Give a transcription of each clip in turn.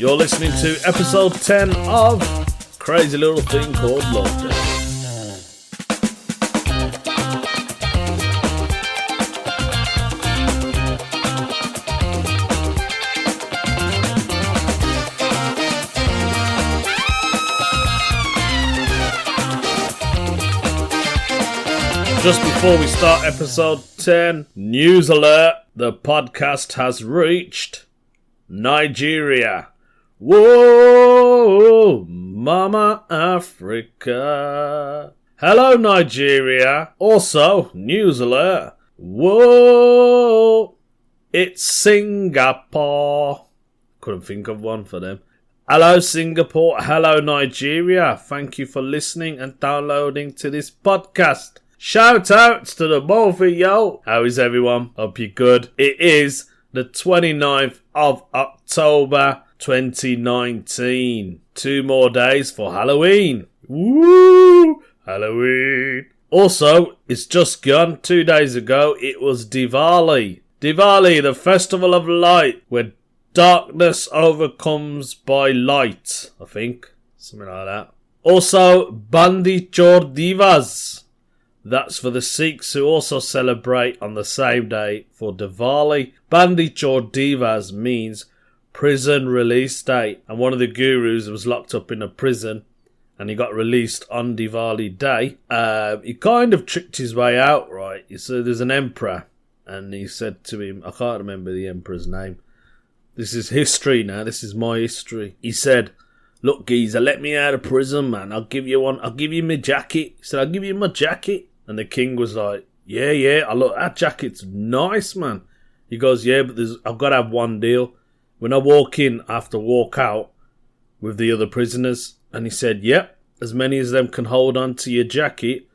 You're listening to episode 10 of Crazy Little Thing Called Lockdown. Just before we start episode 10, news alert, the podcast has reached Nigeria. Whoa, Mama Africa. Hello, Nigeria. Also, news alert. Whoa, it's Singapore. Couldn't think of one for them. Hello, Singapore. Hello, Nigeria. Thank you for listening and downloading to this podcast. Shout outs to the both of you. How is everyone? Hope you're good. It is the 29th of October 2019. 2 more days for Halloween. Woo! Halloween. Also, it's just gone 2 days ago. It was Diwali. Diwali, the festival of light, where darkness overcomes by light. I think. Something like that. Also, Bandi Chor Divas. That's for the Sikhs who also celebrate on the same day for Diwali. Bandi Chor Divas means prison release date. And one of the gurus was locked up in a prison and he got released on Diwali day. He kind of tricked his way out, right? So there's an emperor and he said to him, I can't remember the emperor's name. This is history now. This is my history. He said, look, geezer, let me out of prison, man. I'll give you one. I'll give you my jacket. He said, I'll give you my jacket. And the king was like, yeah, I look, that jacket's nice, man. He goes, yeah, but I've got to have one deal. When I walk in, I have to walk out with the other prisoners. And he said, yep, as many as them can hold on to your jacket.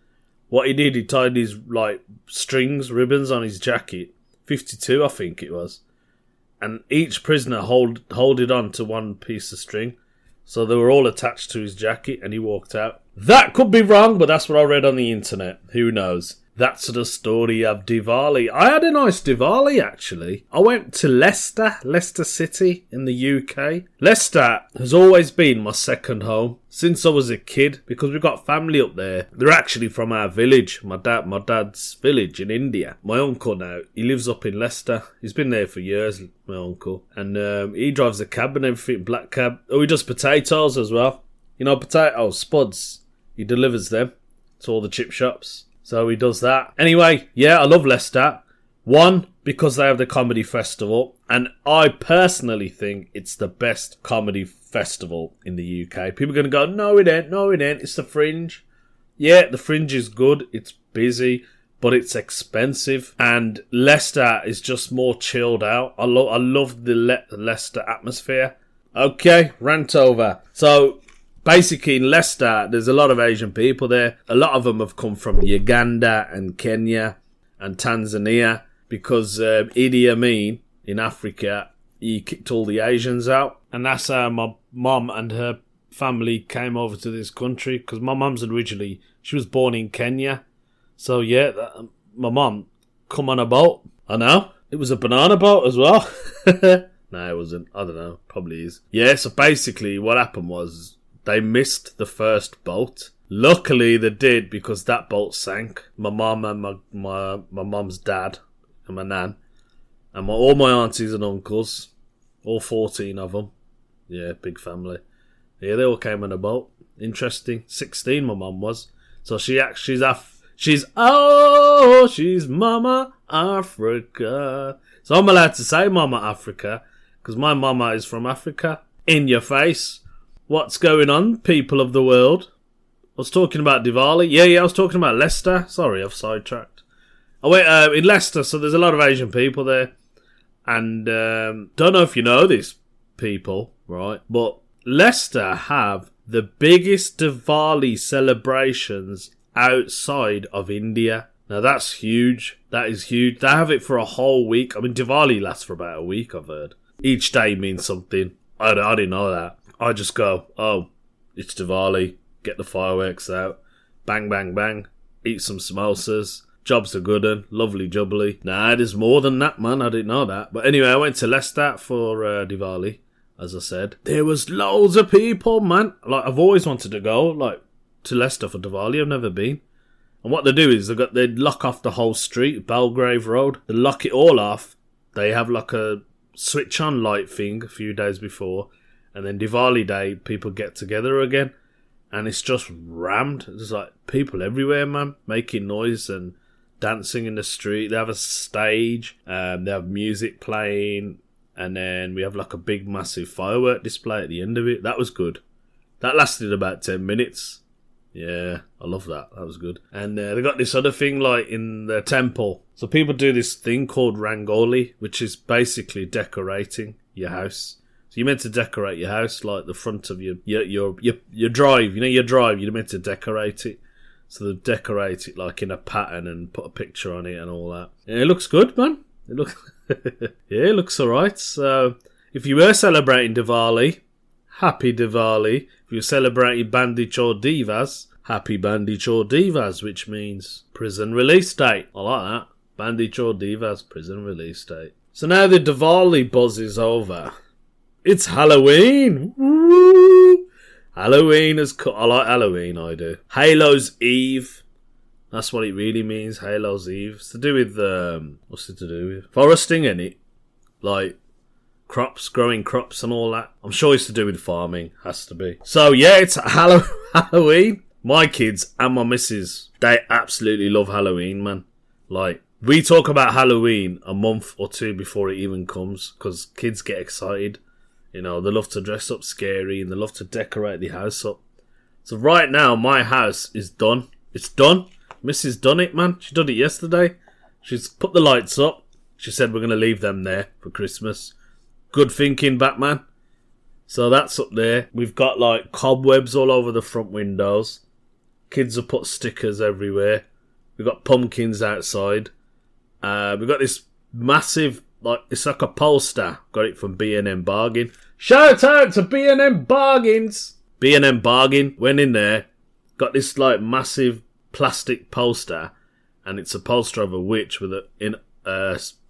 What he did, he tied these, ribbons on his jacket. 52, I think it was. And each prisoner holded on to one piece of string. So they were all attached to his jacket and he walked out. That could be wrong, but that's what I read on the internet. Who knows? That's the story of Diwali. I had a nice Diwali, actually. I went to Leicester City in the UK. Leicester has always been my second home since I was a kid because we've got family up there. They're actually from our village, my dad's village in India. My uncle now, he lives up in Leicester. He's been there for years, my uncle. And he drives a cab and everything, black cab. Oh, he does potatoes as well. You know, potatoes, spuds. He delivers them to all the chip shops. So he does that. Anyway, yeah, I love Leicester. One, because they have the comedy festival. And I personally think it's the best comedy festival in the UK. People are going to go, no it ain't. It's the Fringe. Yeah, the Fringe is good. It's busy, but it's expensive. And Leicester is just more chilled out. I love the Leicester atmosphere. Okay, rant over. So basically, in Leicester, there's a lot of Asian people there. A lot of them have come from Uganda and Kenya and Tanzania because Idi Amin in Africa, he kicked all the Asians out. And that's how my mum and her family came over to this country because my mum's she was born in Kenya. So, yeah, my mum come on a boat. I know. It was a banana boat as well. No, it wasn't. I don't know. Probably is. Yeah, so basically what happened was, they missed the first boat. Luckily, they did because that boat sank. My mum and my mum's dad and my nan. And all my aunties and uncles. All 14 of them. Yeah, big family. Yeah, they all came on a boat. Interesting. 16 my mum was. So she's Mama Africa. So I'm allowed to say Mama Africa because my mama is from Africa. In your face. What's going on, people of the world? I was talking about Diwali. Yeah, I was talking about Leicester. Sorry, I've sidetracked. I went in Leicester, so there's a lot of Asian people there. And don't know if you know these people, right? But Leicester have the biggest Diwali celebrations outside of India. Now, that's huge. That is huge. They have it for a whole week. I mean, Diwali lasts for about a week, I've heard. Each day means something. I didn't know that. I just go, oh, it's Diwali, get the fireworks out, bang, bang, bang, eat some samosas, job's a good one, lovely jubbly. Nah, there's more than that, man, I didn't know that. But anyway, I went to Leicester for Diwali. as I said. There was loads of people, man. Like, I've always wanted to go, like, to Leicester for Diwali. I've never been. And what they do is they lock off the whole street, Belgrave Road. They lock it all off. They have like a switch on light thing a few days before. And then Diwali Day, people get together again. And it's just rammed. There's like people everywhere, man, making noise and dancing in the street. They have a stage. They have music playing. And then we have like a big massive firework display at the end of it. That was good. That lasted about 10 minutes. Yeah, I love that. That was good. And they got this other thing, like, in the temple. So people do this thing called Rangoli, which is basically decorating your house. So you're meant to decorate your house, like the front of your drive. You know, your drive, you're meant to decorate it. So they decorate it, like, in a pattern and put a picture on it and all that. And it looks good, man. It looks alright. So, if you were celebrating Diwali, happy Diwali. If you're celebrating Bandi Chor Divas, happy Bandi Chor Divas, which means prison release date. I like that. Bandi Chor Divas, prison release date. So now the Diwali buzz is over. It's Halloween. Woo! Halloween is I like Halloween, I do. Halo's Eve. That's what it really means, Halo's Eve. It's to do with, what's it to do with? Foresting, innit? Like, crops, growing crops and all that. I'm sure it's to do with farming. Has to be. So yeah, it's Halloween. My kids and my missus, they absolutely love Halloween, man. Like, we talk about Halloween a month or two before it even comes, because kids get excited. You know, they love to dress up scary and they love to decorate the house up. So right now, my house is done. It's done. Missus done it, man. She done it yesterday. She's put the lights up. She said we're going to leave them there for Christmas. Good thinking, Batman. So that's up there. We've got like cobwebs all over the front windows. Kids have put stickers everywhere. We've got pumpkins outside. We've got this massive, like, it's like a poster. Got it from B&M Bargain. Shout out to B&M Bargains. B&M Bargain. Went in there. Got this like massive plastic poster. And it's a poster of a witch with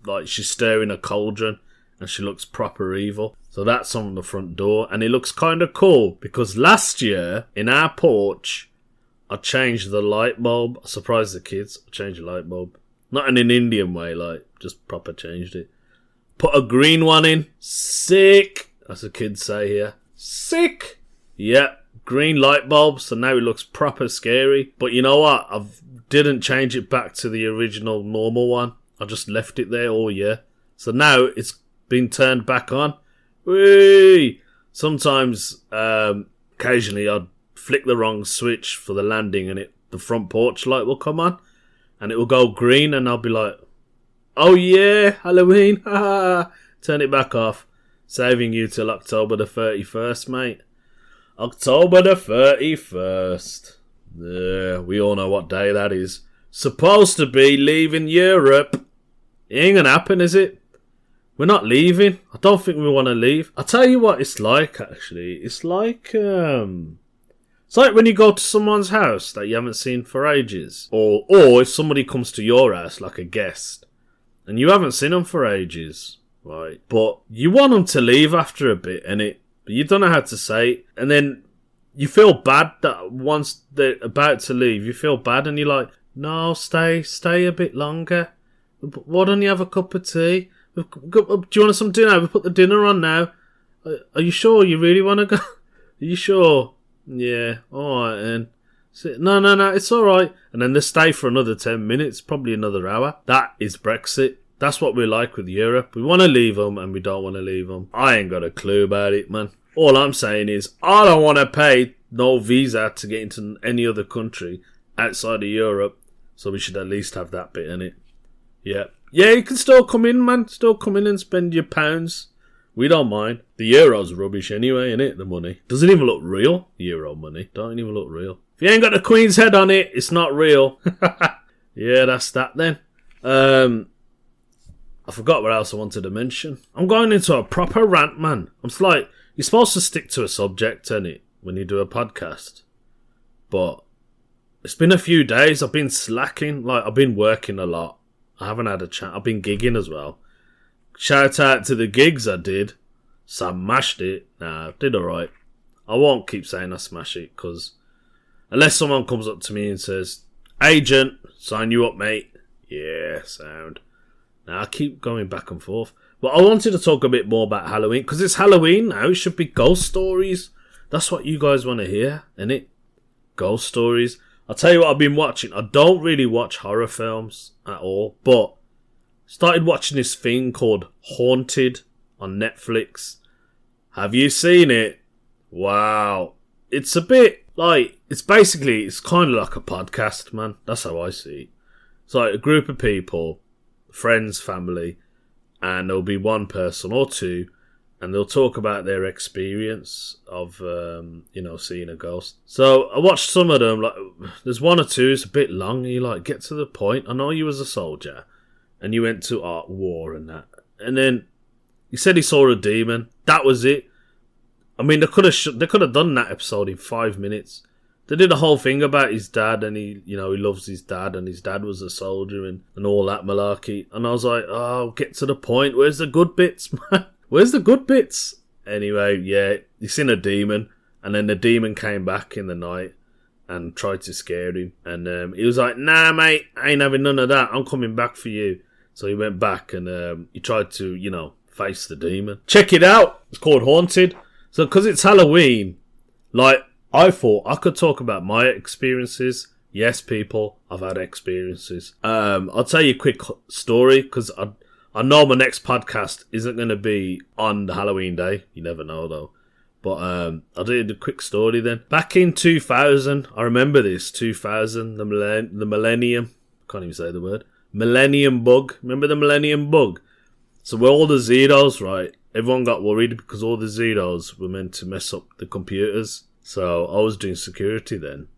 like she's stirring a cauldron. And she looks proper evil. So that's on the front door. And it looks kind of cool. Because last year, in our porch, I changed the light bulb. I surprised the kids. I changed the light bulb. Not in an Indian way, like, just proper changed it. Put a green one in. Sick. As the kids say here. Sick. Yeah, green light bulb. So now it looks proper scary. But you know what? I didn't change it back to the original normal one. I just left it there all year. So now it's been turned back on. Whee! Sometimes, occasionally, I'd flick the wrong switch for the landing and the front porch light will come on and it will go green and I'll be like, oh yeah, Halloween, turn it back off. Saving you till October the 31st, mate. October the 31st. Yeah, we all know what day that is. Supposed to be leaving Europe. It ain't gonna happen, is it? We're not leaving. I don't think we want to leave. I'll tell you what it's like, actually. It's like when you go to someone's house that you haven't seen for ages. Or if somebody comes to your house, like a guest, and you haven't seen them for ages, right? But you want them to leave after a bit, but you don't know how to say it. And then you feel bad that once they're about to leave, you feel bad and you're like, no, stay a bit longer. Why don't you have a cup of tea? Do you want some dinner? We put the dinner on now. Are you sure you really want to go? Are you sure? Yeah, alright then. No, it's alright. And then they stay for another 10 minutes, probably another hour. That is Brexit. That's what we're like with Europe. We want to leave them and we don't want to leave them. I ain't got a clue about it, man. All I'm saying is, I don't want to pay no visa to get into any other country outside of Europe. So we should at least have that bit in it. Yeah. Yeah, you can still come in, man. Still come in and spend your pounds. We don't mind. The euro's rubbish anyway, innit? The money. Doesn't even look real. Euro money. Don't even look real. If you ain't got the Queen's head on it, it's not real. Yeah, that's that then. I forgot what else I wanted to mention. I'm going into a proper rant, man. I'm like, you're supposed to stick to a subject, innit? When you do a podcast. But it's been a few days. I've been slacking. Like, I've been working a lot. I haven't had a chat. I've been gigging as well. Shout out to the gigs I did. Smashed it. Nah, did alright. I won't keep saying I smashed it, because unless someone comes up to me and says, Agent, sign you up, mate. Yeah, sound. Now I keep going back and forth. But I wanted to talk a bit more about Halloween, because it's Halloween now. It should be ghost stories. That's what you guys want to hear, innit? Ghost stories. I'll tell you what I've been watching. I don't really watch horror films at all, but started watching this thing called Haunted on Netflix. Have you seen it? Wow. It's a bit like, it's kind of like a podcast, man. That's how I see it. It's like a group of people, friends, family, and there'll be one person or two, and they'll talk about their experience of, seeing a ghost. So I watched some of them. Like, there's one or two. It's a bit long. You like get to the point. I know you was a soldier, and you went to war and that. And then he said he saw a demon. That was it. I mean, they could have done that episode in 5 minutes. They did a whole thing about his dad, and he loves his dad, and his dad was a soldier, and all that malarkey. And I was like, oh, get to the point. Where's the good bits, man? Where's the good bits? Anyway, yeah, he seen a demon, and then the demon came back in the night and tried to scare him. And he was like, nah, mate, I ain't having none of that. I'm coming back for you. So he went back, and he tried to, face the demon. Check it out. It's called Haunted. So, because it's Halloween, like, I thought I could talk about my experiences. Yes, people, I've had experiences. I'll tell you a quick story, because I know my next podcast isn't going to be on the Halloween day. You never know, though. But I'll do a quick story then. Back in 2000, I remember this, 2000, the millennium. Can't even say the word. Millennium bug. Remember the millennium bug? So where all the Zeros, right? Everyone got worried because all the Zeros were meant to mess up the computers. So I was doing security then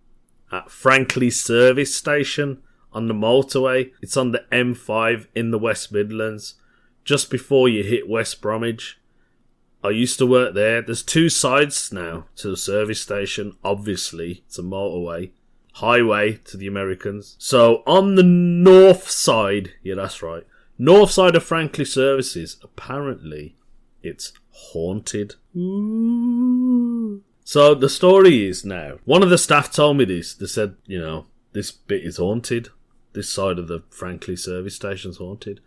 at Frankley Service Station on the motorway. It's on the M5 in the West Midlands, just before you hit West Bromwich. I used to work there. There's two sides now to the service station. Obviously, it's a motorway. Highway to the Americans. So on the north side, yeah, that's right, north side of Frankley Services, apparently it's haunted. Ooh. So the story is now, one of the staff told me this. They said, this bit is haunted. This side of the Frankley service station's haunted.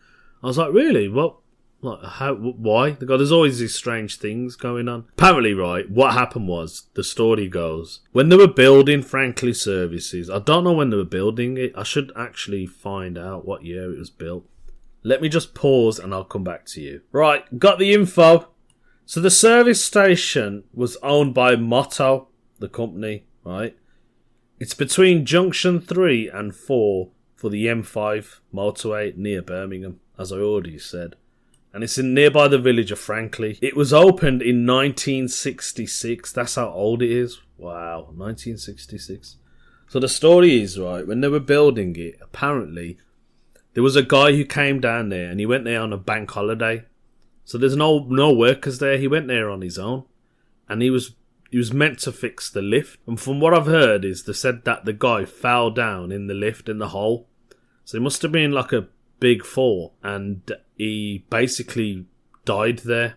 I was like, really? What? Like, how? Why? They go, there's always these strange things going on. Apparently, right, what happened was, the story goes, when they were building Frankley Services, I don't know when they were building it. I should actually find out what year it was built. Let me just pause and I'll come back to you. Right, got the info. So the service station was owned by Motto, the company, right? It's between Junction 3 and 4 for the M5 motorway near Birmingham, as I already said. And it's in nearby the village of Frankley. It was opened in 1966. That's how old it is. Wow, 1966. So the story is, right, when they were building it, apparently there was a guy who came down there and he went there on a bank holiday. So there's no workers there. He went there on his own, and he was meant to fix the lift. And from what I've heard is they said that the guy fell down in the lift in the hole. So it must have been like a big fall, and he basically died there.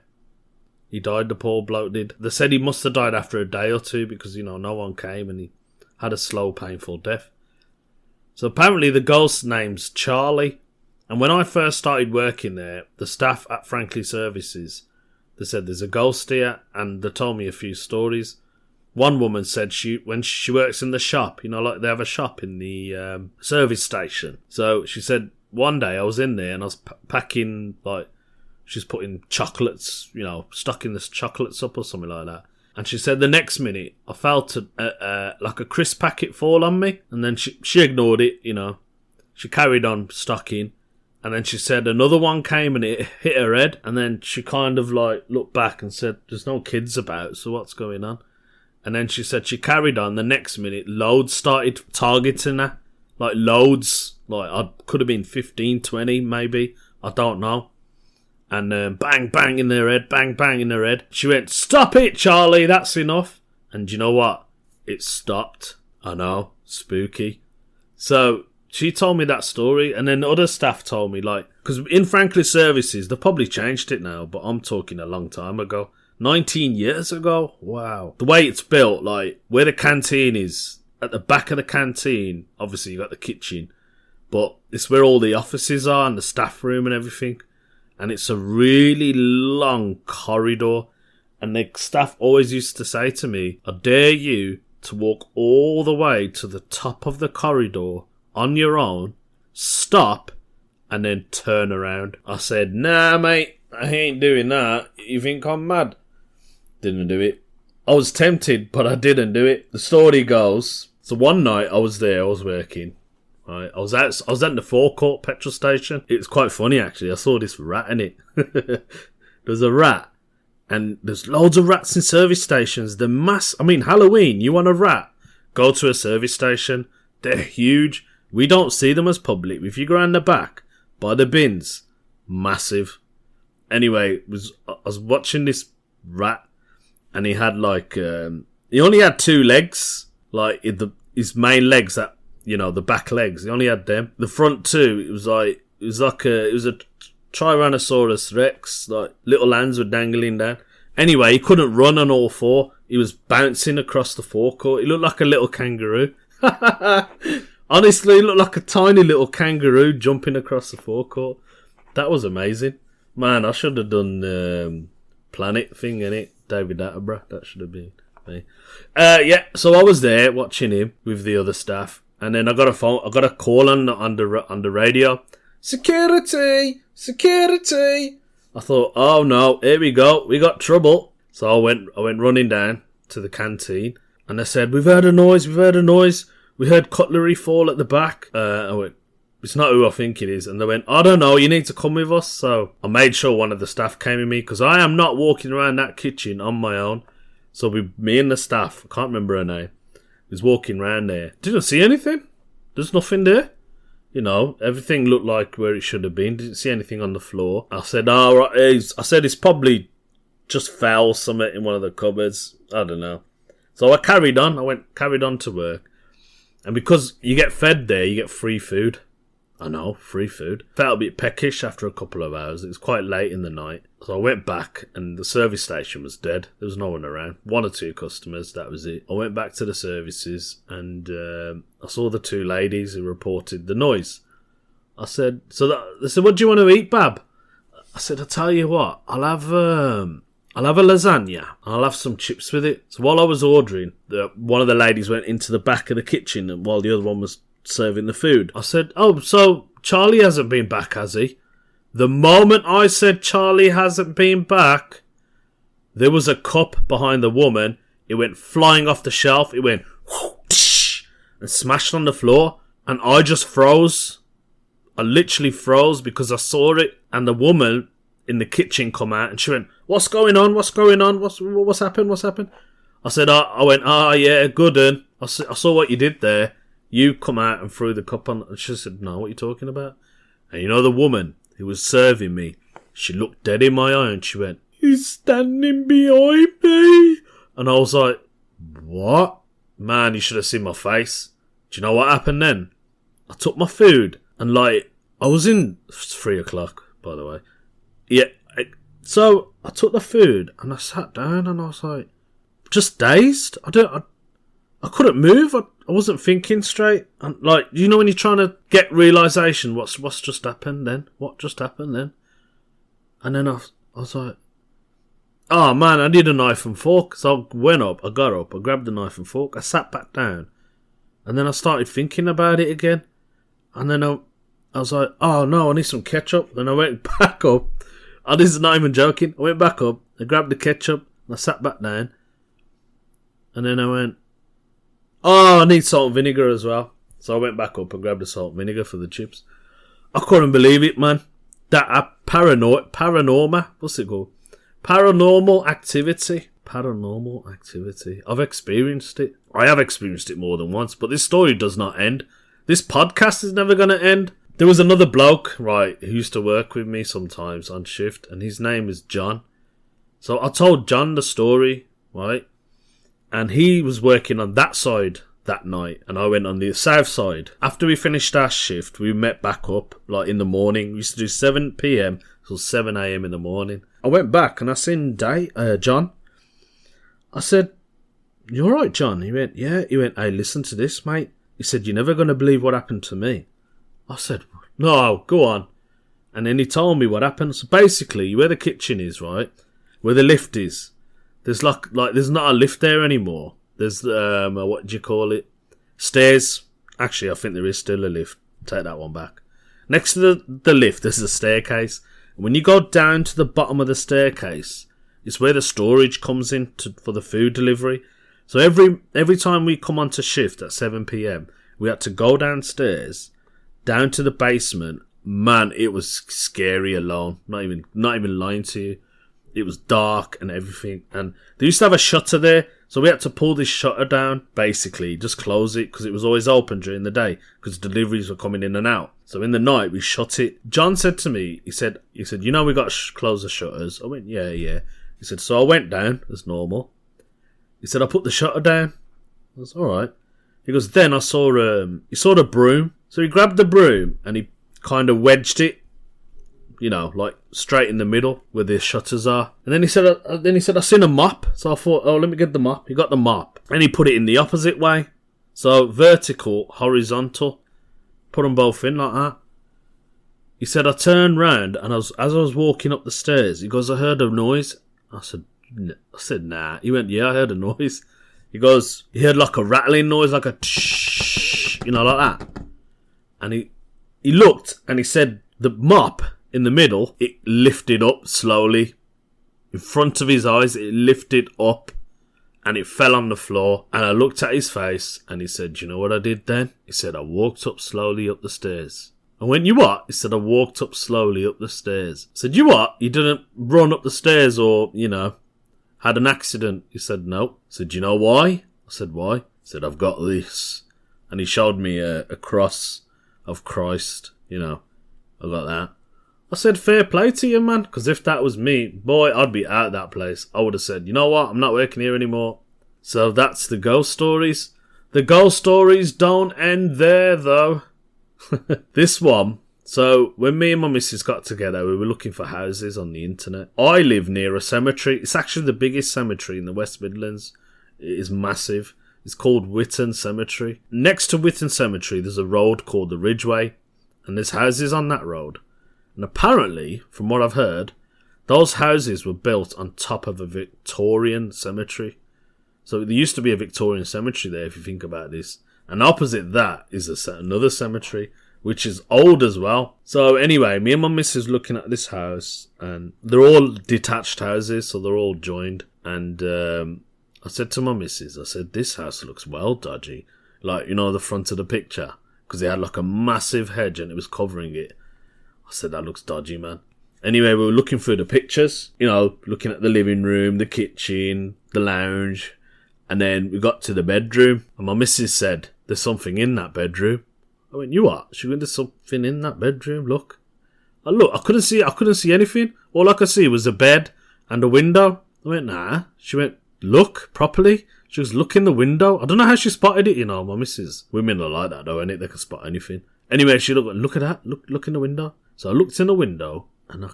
He died, the poor bloke did. They said he must have died after a day or two because, no one came, and he had a slow, painful death. So apparently the ghost's name's Charlie. And when I first started working there, the staff at Frankley Services, they said there's a ghost here, and they told me a few stories. One woman said when she works in the shop, like they have a shop in the service station. So she said one day I was in there and I was packing, like, she's putting chocolates, stocking the chocolates up or something like that. And she said the next minute I felt like a crisp packet fall on me, and then she ignored it, She carried on stocking. And then she said another one came and it hit her head. And then she kind of like looked back and said, there's no kids about, so what's going on? And then she said she carried on. The next minute, loads started targeting her. Like loads. Like, I could have been 15, 20 maybe. I don't know. And bang, bang in their head. Bang, bang in their head. She went, stop it, Charlie, that's enough. And you know what? It stopped. I know. Spooky. So she told me that story, and then other staff told me, like, Because in Franklin Services, they probably changed it now, but I'm talking a long time ago. 19 years ago? Wow. The way it's built, like, where the canteen is, at the back of the canteen, obviously you got the kitchen, but it's where all the offices are and the staff room and everything. And it's a really long corridor. And the staff always used to say to me, I dare you to walk all the way to the top of the corridor on your own, stop, and then turn around. I said, nah, mate, I ain't doing that. You think I'm mad? Didn't do it. I was tempted, but I didn't do it. The story goes, so one night I was there, I was working. Right, I was at the forecourt petrol station. It was quite funny, actually. I saw this rat in it. There's a rat. And there's loads of rats in service stations. Halloween, you want a rat? Go to a service station. They're huge. We don't see them as public. If you go around the back, by the bins, massive. Anyway, I was watching this rat, and he had he only had 2 legs, like his main legs, that, you know, the back legs. He only had them. The front 2, it was a Tyrannosaurus Rex, like little hands were dangling down. Anyway, he couldn't run on all 4. He was bouncing across the forecourt. He looked like a little kangaroo. Honestly, he looked like a tiny little kangaroo jumping across the forecourt. That was amazing. Man, I should have done Planet thing, innit? David Attenborough. That should have been me. So I was there watching him with the other staff, and then I got a call on the radio. Security! Security! I thought, oh no, here we go, we got trouble. So I went running down to the canteen, and they said, we've heard a noise. We heard cutlery fall at the back. I went, it's not who I think it is. And they went, I don't know, you need to come with us. So I made sure one of the staff came with me, because I am not walking around that kitchen on my own. So me and the staff, I can't remember her name, was walking around there. Didn't see anything. There's nothing there. You know, everything looked like where it should have been. Didn't see anything on the floor. I said, it's probably just fell somewhere in one of the cupboards. I don't know. So I carried on to work. And because you get fed there, you get free food. I know, free food. Felt a bit peckish after a couple of hours. It was quite late in the night. So I went back, and the service station was dead. There was no one around. 1 or 2 customers, that was it. I went back to the services, and I saw the 2 ladies who reported the noise. They said, what do you want to eat, Bab? I said, I'll tell you what, I'll have a lasagna. I'll have some chips with it. So while I was ordering, one of the ladies went into the back of the kitchen, and while the other one was serving the food, I said, oh, so Charlie hasn't been back, has he? The moment I said Charlie hasn't been back, there was a cup behind the woman. It went flying off the shelf. It went whoosh, and smashed on the floor, and I just froze. I literally froze because I saw it, and the woman in the kitchen come out, and she went, what's going on? What's happened? I said, yeah, good un. I saw what you did there. You come out and threw the cup on. And she said, no, what are you talking about? And you know the woman who was serving me, she looked dead in my eye and she went, he's standing behind me. And I was like, what? Man, you should have seen my face. Do you know what happened then? I took my food and I was in 3 o'clock, by the way. Yeah. So I took the food and I sat down and I was like, just dazed. I couldn't move. I wasn't thinking straight. And you know when you're trying to get realisation, what's just happened then? What just happened then? And then I was like, oh man, I need a knife and fork. So I got up, I grabbed the knife and fork, I sat back down. And then I started thinking about it again. And then I was like, oh no, I need some ketchup. Then I went back up. Oh, this is not even joking. I went back up, I grabbed the ketchup, and I sat back down. And then I went, oh, I need salt and vinegar as well. So I went back up and grabbed the salt and vinegar for the chips. I couldn't believe it, man. That paranormal, what's it called? Paranormal activity. Paranormal activity. I've experienced it. I have experienced it more than once, but this story does not end. This podcast is never going to end. There was another bloke, right, who used to work with me sometimes on shift, and his name is John. So I told John the story, right? And he was working on that side that night, and I went on the south side. After we finished our shift, we met back up, like in the morning. We used to do 7 p.m. till 7 a.m. in the morning. I went back and I seen John. I said, "You alright, John?" He went, "Yeah." He went, "Hey, listen to this, mate." He said, "You're never going to believe what happened to me." I said, "No, go on." And then he told me what happened. So basically, where the kitchen is, right, where the lift is, there's like there's not a lift there anymore. There's what do you call it? Stairs. Actually, I think there is still a lift. Take that one back. Next to the lift, there's a staircase. When you go down to the bottom of the staircase, it's where the storage comes in for the food delivery. So every time we come onto shift at 7 p.m, we had to go downstairs, down to the basement. Man, it was scary alone. Not even lying to you. It was dark and everything. And they used to have a shutter there, so we had to pull this shutter down, basically, just close it, because it was always open during the day, because deliveries were coming in and out. So in the night, we shut it. John said to me, he said, "You know we got to close the shutters." I went, yeah. He said, "So I went down, as normal." He said, "I put the shutter down." I was, alright. He goes, "Then I saw, he saw the broom." So he grabbed the broom, and he kind of wedged it, like straight in the middle where the shutters are. And then he said, "I seen a mop." So I thought, "Oh, let me get the mop." He got the mop and he put it in the opposite way. So vertical, horizontal. Put them both in like that. He said, "I turned round and as I was walking up the stairs, he goes, I heard a noise." I said, "Nah." He went, "Yeah, I heard a noise." He goes, he heard like a rattling noise, like a tsh, like that. And he looked and he said the mop in the middle, it lifted up slowly. In front of his eyes, it lifted up and it fell on the floor. And I looked at his face and he said, "You know what I did then?" He said, "I walked up slowly up the stairs." I went, "You what?" He said, "I walked up slowly up the stairs." I said, "You what? You didn't run up the stairs or, had an accident?" He said, "No." I said, "You know why?" I said, "Why?" He said, "I've got this." And he showed me a cross of Christ, I got that. I said, "Fair play to you, man," because if that was me, boy, I'd be out of that place. I would have said, "You know what? I'm not working here anymore." So that's the ghost stories. The ghost stories don't end there, though. This one. So when me and my missus got together, we were looking for houses on the internet. I live near a cemetery. It's actually the biggest cemetery in the West Midlands. It is massive. It's called Witton Cemetery. Next to Witton Cemetery, there's a road called the Ridgeway, and there's houses on that road. And apparently, from what I've heard, those houses were built on top of a Victorian cemetery. So there used to be a Victorian cemetery there, if you think about this. And opposite that is another cemetery, which is old as well. So anyway, me and my missus looking at this house, and they're all detached houses, so they're all joined. And I said to my missus, I said, "This house looks well dodgy." Like, the front of the picture, because it had like a massive hedge and it was covering it. I said, "That looks dodgy, man." Anyway, we were looking through the pictures, looking at the living room, the kitchen, the lounge, and then we got to the bedroom, and my missus said, "There's something in that bedroom." I went, "You what?" She went, "There's something in that bedroom, look." I couldn't see anything. All I could see was a bed and a window. I went, "Nah." She went, "Look properly." She was looking in the window. I don't know how she spotted it, my missus. Women are like that though, innit? They can spot anything. Anyway, she look at that, look in the window. So I looked in the window, and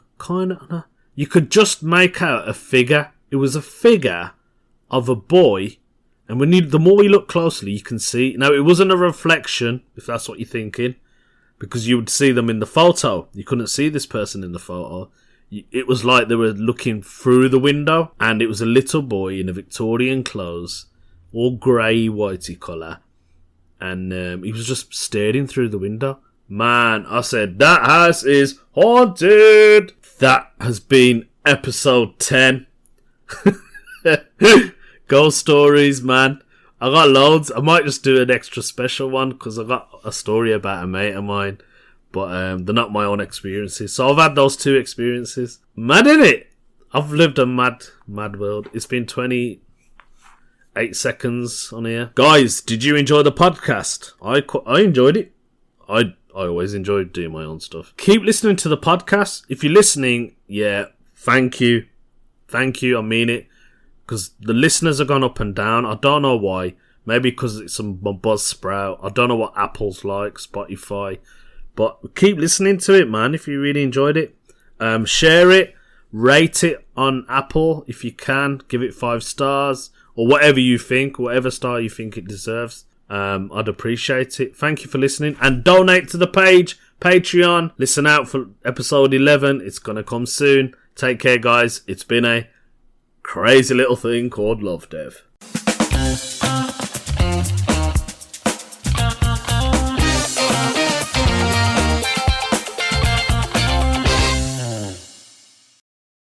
you could just make out a figure. It was a figure of a boy, and the more you look closely, you can see. Now, it wasn't a reflection, if that's what you're thinking, because you would see them in the photo. You couldn't see this person in the photo. It was like they were looking through the window, and it was a little boy in a Victorian clothes, all grey, whitey colour, and he was just staring through the window. Man, I said, that house is haunted. That has been episode 10. Ghost stories, man. I got loads. I might just do an extra special one because I got a story about a mate of mine. But they're not my own experiences. So I've had those 2 experiences. Mad, innit? I've lived a mad world. It's been 28 seconds on here. Guys, did you enjoy the podcast? I enjoyed it. I always enjoy doing my own stuff. Keep listening to the podcast. If you're listening, thank you. Thank you, I mean it. Because the listeners have gone up and down. I don't know why. Maybe because it's some Buzzsprout. I don't know what Apple's like, Spotify. But keep listening to it, man, if you really enjoyed it. Share it. Rate it on Apple if you can. Give it 5 stars. Or whatever you think. Whatever star you think it deserves. I'd appreciate it. Thank you for listening. And donate to the page. Patreon. Listen out for episode 11. It's going to come soon. Take care, guys. It's been a crazy little thing called Love Dev.